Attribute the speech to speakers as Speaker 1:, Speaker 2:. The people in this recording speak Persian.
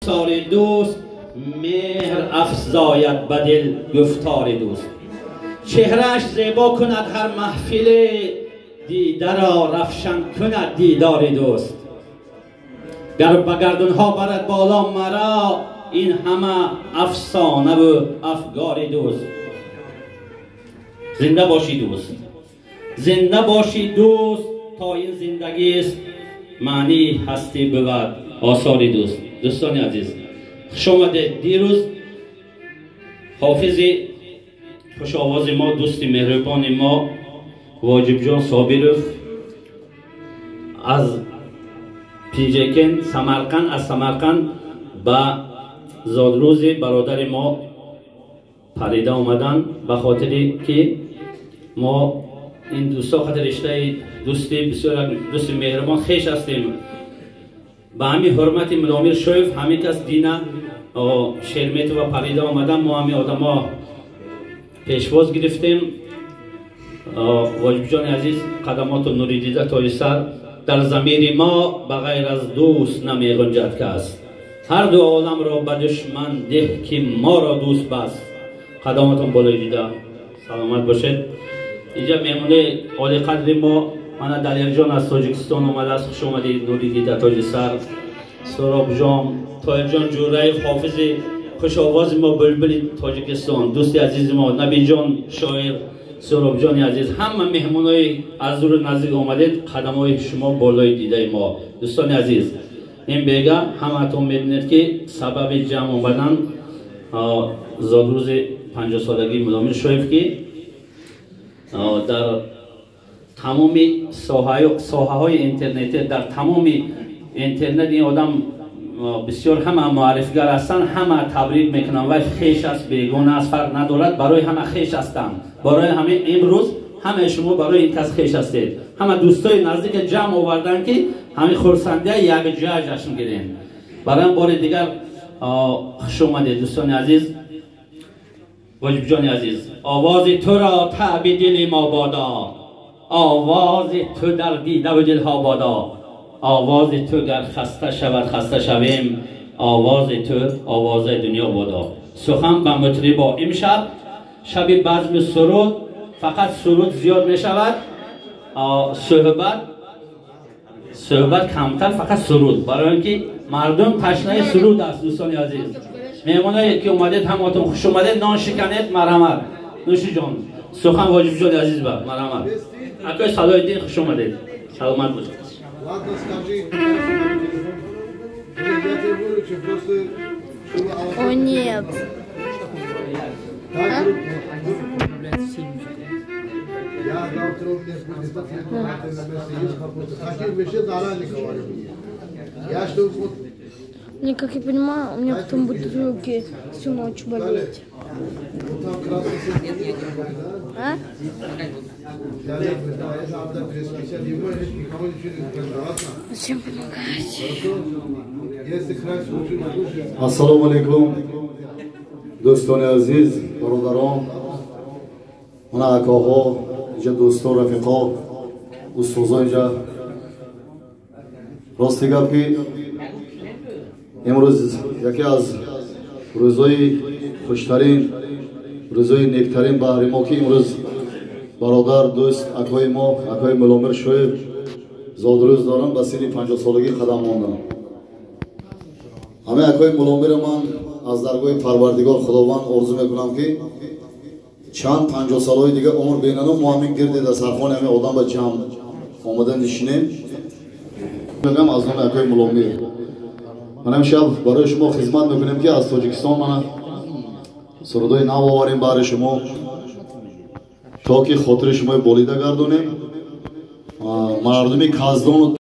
Speaker 1: رفتار دوست مهر افزاید به دل گفتار دوست. چهرهش زیبا کند هر محفل، دیده را رفشان کند دیدار دوست. گر به گردنها برد بالا مرا، این همه افسانه و افگار دوست. زنده باشی دوست، زنده باشی دوست، تا این زندگی است معنی هستی بود آثار دوست. دوستان عزیز خوش آمدید. دیروز حافظ خوش آواز ما، دوست مهربان ما واجب جان صابرов از پینجکن سمرقند، از سمرقند به زادروز برادر ما پریده آمدن به خاطری که ما این دوستا خاطر رشته دوستی بسیار دوست مهربان خیش هستیم. به همین حرمت ملامیر شویف همین کس دینه شرمت و پریده آمدن، ما همین آدم ها پیشواز گرفتیم. واجب جان عزیز قدمات نوری دیده تا سر، در ضمیر ما به غیر از دوست نمی گنجد کس. هر دو عالم را به دشمن ده که ما را دوست بس. قدماتون بالای دیده سلامت باشید. اینجا مهمونه عالی قدر ما من دلیر جان از تاجیکستان اومده است. خوش اومدید. نوری دیده تاج سر، سراب جان، طاهر جان جوره، حافظ خوش آواز ما بلبل تاجیکستان، دوست عزیز ما نبی جان شاعر، سراب جان عزیز، همه مهمونای از دور نزدیک آمدید. قدمای شما بالای دیده ما. دوستان عزیز این بیگه همتون میدونید که سبب جمع آمدن زادروز 50 سالگی ملامیر شویف که در تمام ساحه های اینترنتی، در تمام اینترنت این آدم بسیار همه معرفگر هستند، همه تبریک میکنن و خیش است، بیگانه است، فرق ندارد، برای همه خیش هستند. برای همه امروز همه شما برای این کس خیش هستید. همه دوستای نزدیک جمع آوردن که همین خرسندی یک جای جشن گیرین. برای بار دیگر خوش اومدید دوستان عزیز. واجب جان عزیز آواز تو را تعب دل ما بادا، آواز تو در دیده و دل ها بادا. آواز تو گر خسته شود خسته شویم، آواز تو آواز دنیا بادا. سخن به مطربا امشب شب بزم سرود، فقط سرود زیاد می شود، صحبت کمتر، فقط سرود، برای اینکه مردم تشنه سرود است. دوستان عزیز مهمونایی که اومدید همتون خوش اومدید. نان شکنید مرحمت. نوشی جان سخن واجب جان عزیز با مرحمت. اکای صلای دین خوش اومدید. سلامت باشید.
Speaker 2: О нет. Не, как я понимаю, у меня потом будут руки всю ночь болеть. А? Зачем помогать?
Speaker 3: Ассаламу алейкум. دوستان عزیز، برادران، من اکاها، اینجا دوستان، رفیقا، استوزا اینجا. راستی گپ که امروز یکی از روزهای خوشترین، روزهای نیکترین بهر ما که امروز برادر دوست اکای ما، اکای ملامیر شویف زادروز دارن، به سن 50 سالگی قدم ماندن. همه اکای ملامیر من از درگاه پروردگار خداوند آرزو میکنم که چند 50 سالهای دیگه عمر بینن ما همین گرد دسترخوان همه آدم به جمع آمدن نشینیم. میگم از نام اکای ملامیر من امشب برای شما خدمت میکنیم که از تاجیکستان من سرودای نو آوریم برای شما تا که خاطر شما بولیده گردونیم. مردمی کازدان